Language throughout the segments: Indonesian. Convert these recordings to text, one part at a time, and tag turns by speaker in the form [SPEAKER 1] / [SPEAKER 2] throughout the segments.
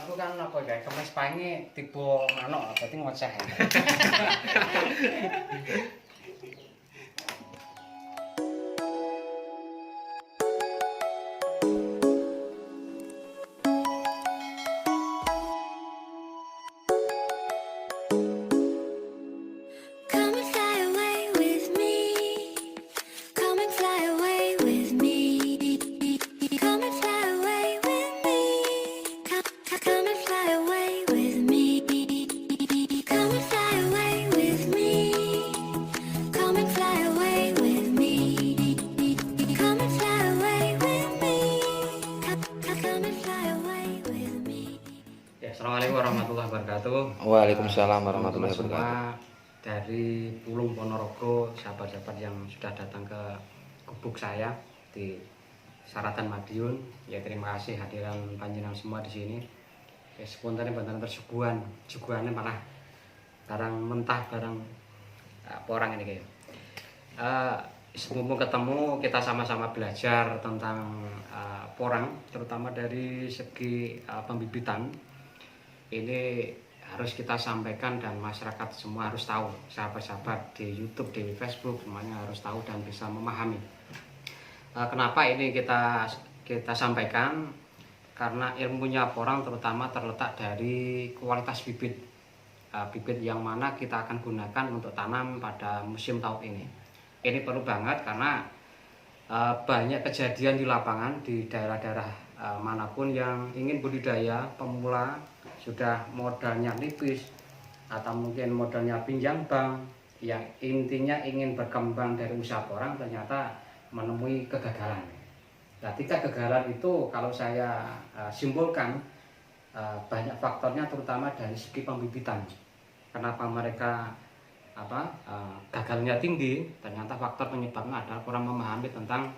[SPEAKER 1] aku kan apa kayak kemes pange tipe manuk berarti ngoceh.
[SPEAKER 2] Come and fly away with me. Come and fly away with me. Come and fly away with me. Come and fly away with me. Come and fly away with me. Come and fly away with me. Come and fly away with me. Come and fly away with me.
[SPEAKER 1] Ya, assalamualaikum warahmatullahi wabarakatuh.
[SPEAKER 3] Waalaikumsalam warahmatullahi
[SPEAKER 1] Teman-teman
[SPEAKER 3] wabarakatuh.
[SPEAKER 1] semua dari Pulung Ponorogo, sahabat-sahabat yang sudah datang ke gubuk saya di Saratan Madiun. Ya, terima kasih hadiran panjenengan semua di sini. Ya, spontan bantuan tersuguhan, suguhannya malah barang mentah, barang porang ini kayak. Mumpung ketemu, kita sama-sama belajar tentang porang, terutama dari segi pembibitan. Ini harus kita sampaikan dan masyarakat semua harus tahu, sahabat-sahabat di YouTube, di Facebook semuanya harus tahu dan bisa memahami. Kenapa ini kita sampaikan? Karena ilmunya porang terutama terletak dari kualitas bibit, bibit yang mana kita akan gunakan untuk tanam pada musim taut ini. Ini perlu banget karena banyak kejadian di lapangan di daerah-daerah manapun yang ingin budidaya pemula, sudah modalnya nipis atau mungkin modalnya pinjam bank, yang intinya ingin berkembang dari usaha porang ternyata menemui kegagalan. Nah, kegagalan itu kalau saya simpulkan banyak faktornya, terutama dari segi pembibitan. Kenapa mereka gagalnya tinggi? Ternyata faktor penyebabnya adalah kurang memahami tentang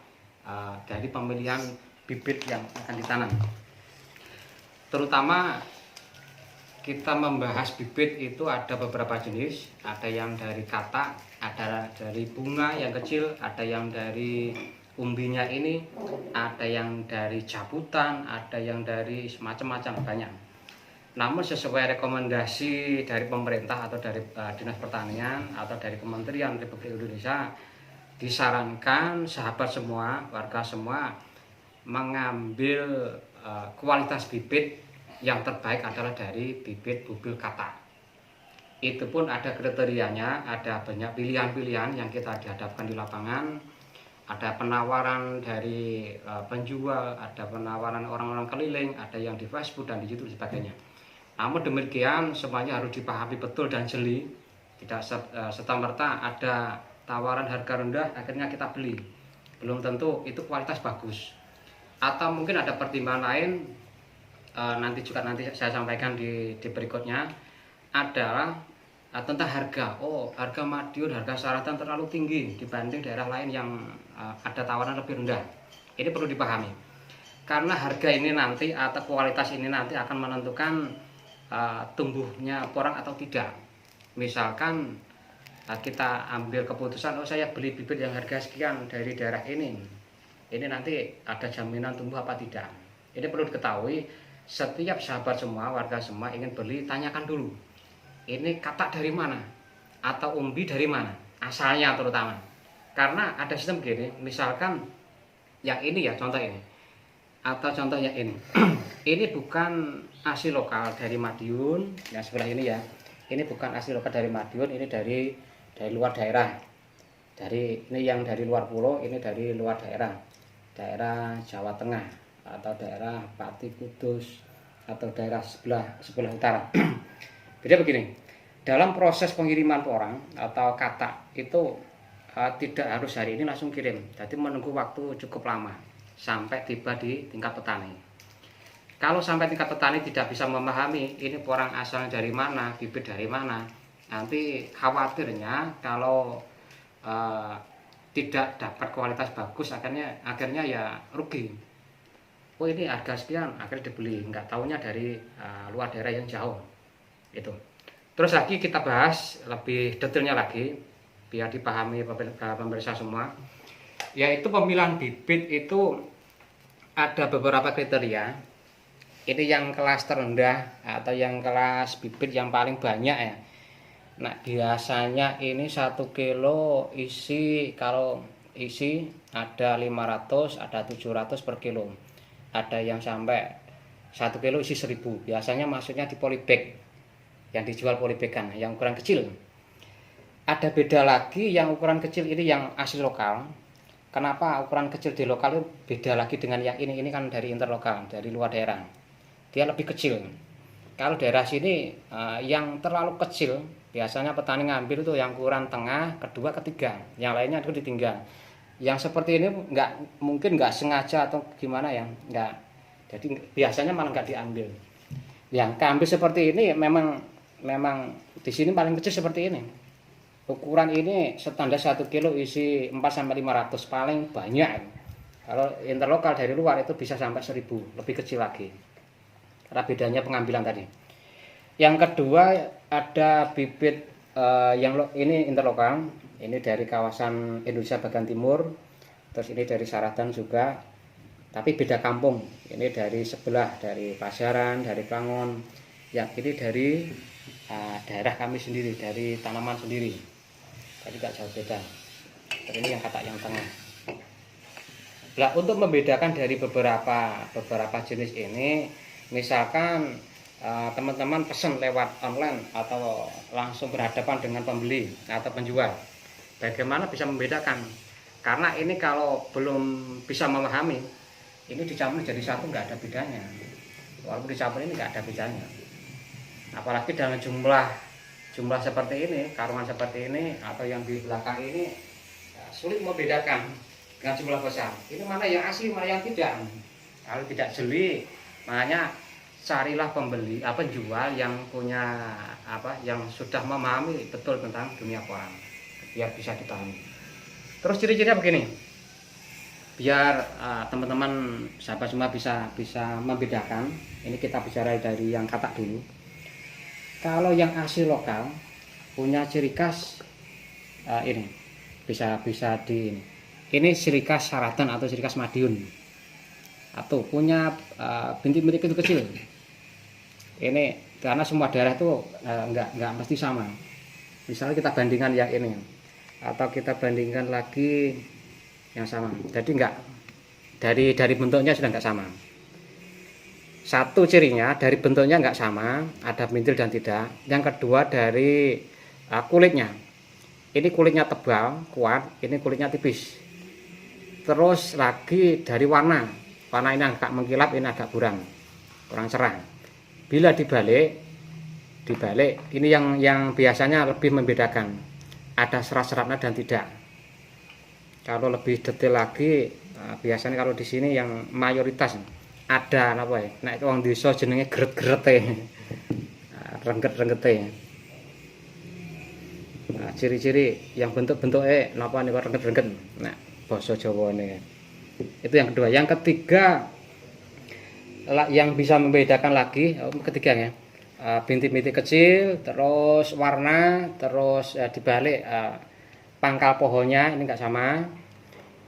[SPEAKER 1] dari pemilihan bibit yang akan ditanam. Terutama kita membahas bibit itu ada beberapa jenis, ada yang dari katak, ada dari bunga yang kecil, ada yang dari umbinya ini, ada yang dari cabutan, ada yang dari macam-macam, banyak. Namun sesuai rekomendasi dari pemerintah atau dari Dinas Pertanian atau dari Kementerian Republik Indonesia, disarankan sahabat semua, warga semua mengambil kualitas bibit yang terbaik adalah dari bibit bubil katak. Itu pun ada kriterianya, ada banyak pilihan-pilihan yang kita dihadapkan di lapangan. Ada penawaran dari penjual, ada penawaran orang-orang keliling, ada yang di Facebook dan di YouTube dan sebagainya. Namun demikian semuanya harus dipahami betul dan jeli. Tidak serta-merta ada tawaran harga rendah akhirnya kita beli. Belum tentu itu kualitas bagus. Atau mungkin ada pertimbangan lain, nanti saya sampaikan di berikutnya, adalah tentang harga. Oh, harga Madiun, harga Saratan terlalu tinggi dibanding daerah lain yang ada tawaran lebih rendah. Ini perlu dipahami. Karena harga ini nanti atau kualitas ini nanti akan menentukan tumbuhnya porang atau tidak. Misalkan kita ambil keputusan, oh saya beli bibit yang harga sekian dari daerah ini nanti ada jaminan tumbuh apa tidak. Ini perlu diketahui, setiap sahabat semua, warga semua ingin beli, tanyakan dulu, ini katak dari mana atau umbi dari mana, asalnya terutama. Karena ada sistem begini, misalkan yang ini ya, contoh ini atau contoh yang ini ini bukan asli lokal dari Madiun, yang sebelah ini ya, ini bukan asli lokal dari Madiun, ini dari luar daerah. Ini yang dari luar pulau, ini dari luar daerah Jawa Tengah atau daerah Pati Kudus atau daerah sebelah utara. Jadi begini, dalam proses pengiriman porang atau katak itu tidak harus hari ini langsung kirim, jadi menunggu waktu cukup lama sampai tiba di tingkat petani. Kalau sampai tingkat petani tidak bisa memahami ini porang asalnya dari mana, bibit dari mana, nanti khawatirnya kalau tidak dapat kualitas bagus, akhirnya ya rugi. Oh, ini harga sekian, akhirnya dibeli, nggak taunya dari luar daerah yang jauh. Itu. Terus lagi kita bahas lebih detailnya lagi biar dipahami pemirsa semua, yaitu pemilihan bibit itu ada beberapa kriteria. Ini yang kelas terendah atau yang kelas bibit yang paling banyak ya. Nah, biasanya ini 1 kilo isi, kalau isi ada 500, ada 700 per kilo. Ada yang sampai 1 kilo isi 1000. Biasanya maksudnya di polybag, yang dijual polybagan, yang ukuran kecil. Ada beda lagi yang ukuran kecil ini yang asli lokal. Kenapa ukuran kecil di lokal itu beda lagi dengan yang ini kan dari interlokal, dari luar daerah. Dia lebih kecil. Kalau daerah sini yang terlalu kecil, biasanya petani ngambil itu yang ukuran tengah, kedua, ketiga. Yang lainnya itu ditinggal. Yang seperti ini mungkin nggak sengaja atau gimana ya, nggak. Jadi biasanya malah nggak diambil. Yang keambil seperti ini memang di sini paling kecil seperti ini. Ukuran ini standar 1 kilo isi 4-500 paling banyak. Kalau interlokal dari luar itu bisa sampai 1000, lebih kecil lagi. Karena bedanya pengambilan tadi. Yang kedua ada bibit yang ini interlokal. Ini dari kawasan Indonesia bagian timur. Terus ini dari Saradan juga. Tapi beda kampung. Ini dari sebelah, dari Pasaran, dari Klangon. Yang ini dari daerah kami sendiri, dari tanaman sendiri. Jadi tidak jauh beda. Terus ini yang katak yang tengah. Nah, untuk membedakan dari beberapa jenis ini, misalkan teman-teman pesan lewat online atau langsung berhadapan dengan pembeli atau penjual, bagaimana bisa membedakan? Karena ini kalau belum bisa memahami, ini dicampur jadi satu nggak ada bedanya. Walaupun dicampur ini nggak ada bedanya. Apalagi dengan jumlah seperti ini, karungan seperti ini atau yang di belakang ini sulit membedakan dengan jumlah besar. Ini mana yang asli, mana yang tidak. Kalau tidak jeli, makanya carilah pembeli, penjual yang punya yang sudah memahami betul tentang dunia koran, biar bisa dipahami. Terus ciri-cirinya begini, biar teman-teman sahabat semua bisa membedakan. Ini kita bicara dari yang katak dulu. Kalau yang asli lokal punya ciri khas ini bisa di ini ciri khas Saradan atau ciri khas Madiun, atau punya bintik-bintik itu kecil. Ini karena semua daerah itu nggak mesti sama. Misalnya kita bandingkan yang ini atau kita bandingkan lagi yang sama. Jadi nggak dari bentuknya sudah nggak sama. Satu cirinya dari bentuknya nggak sama, ada bintil dan tidak. Yang kedua dari kulitnya. Ini kulitnya tebal, kuat, ini kulitnya tipis. Terus lagi dari warna ini agak mengkilap, ini agak kurang cerah. Bila dibalik ini yang biasanya lebih membedakan, ada serat-seratnya dan tidak. Kalau lebih detail lagi, biasanya kalau di sini yang mayoritas ada nek wong desa jenenge gret-grete. Rengget-rengete. Ciri-ciri yang bentuk-bentuke napa niku rengget-rengget. Nah, basa Jawane. Itu yang kedua. Yang ketiga yang bisa membedakan lagi ketiganya, bintik-bintik kecil, terus warna, terus dibalik pangkal pohonnya ini enggak sama.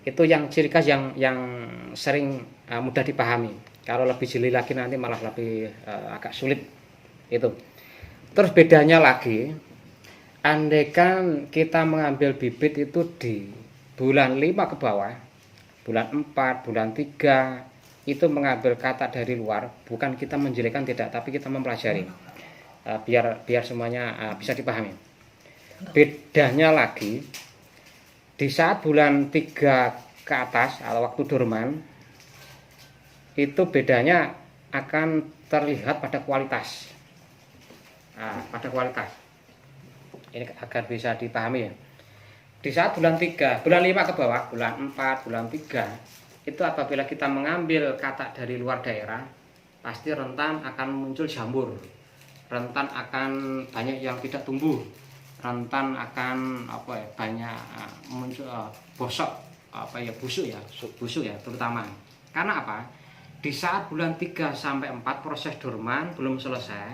[SPEAKER 1] Itu yang ciri khas yang sering mudah dipahami. Kalau lebih jeli lagi nanti malah lebih agak sulit itu. Terus bedanya lagi, andaikan kita mengambil bibit itu di bulan 5 ke bawah, bulan 4, bulan 3, itu mengambil kata dari luar, bukan kita menjelekan tidak, tapi kita mempelajari biar semuanya bisa dipahami. Bedanya lagi, di saat bulan 3 ke atas atau waktu dorman, itu bedanya akan terlihat pada kualitas. Pada kualitas. Ini agar bisa dipahami ya. Di saat bulan 3, bulan 5 ke bawah, bulan 4, bulan 3, itu apabila kita mengambil katak dari luar daerah, pasti rentan akan muncul jamur. Rentan akan banyak yang tidak tumbuh. Rentan akan banyak muncul bosok, busuk ya terutama. Karena apa? Di saat bulan 3 sampai 4 proses dorman belum selesai,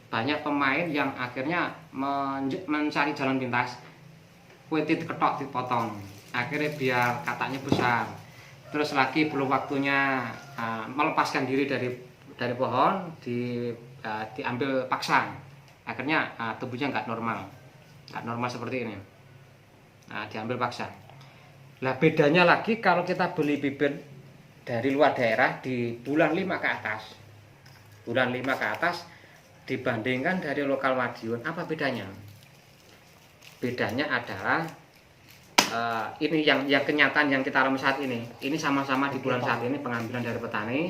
[SPEAKER 1] banyak pemain yang akhirnya mencari jalan pintas. Kulit diketok, dipotong. Akhirnya biar kataknya besar. Terus lagi belum waktunya melepaskan diri dari dari pohon diambil paksa, akhirnya tumbuhnya nggak normal seperti ini. Nah, diambil paksa. Nah, bedanya lagi kalau kita beli bibit dari luar daerah di bulan 5 ke atas. Bulan 5 ke atas dibandingkan dari lokal Madiun, apa bedanya? Bedanya adalah ini yang kenyataan yang kita alami saat ini. Ini sama-sama di bulan saat ini pengambilan dari petani.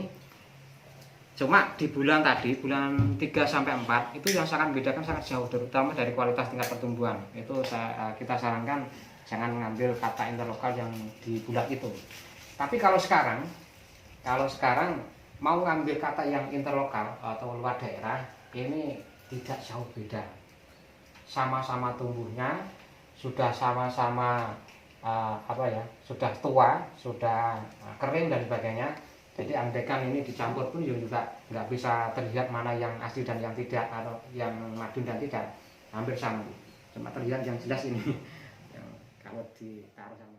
[SPEAKER 1] Cuma di bulan tadi, bulan 3 sampai 4 itu yang sangat membedakan sangat jauh, terutama dari kualitas tingkat pertumbuhan. Itu kita sarankan jangan mengambil kata interlokal yang di bulan itu. Tapi kalau sekarang mau ngambil kata yang interlokal atau luar daerah, ini tidak jauh beda. Sama-sama tumbuhnya, sudah sama-sama sudah tua, sudah kering dan sebagainya. Jadi andaikan ini dicampur pun juga nggak bisa terlihat mana yang asli dan yang tidak, atau yang madun dan tidak, hampir sama. Cuma terlihat yang jelas ini yang kalau ditaruh sama.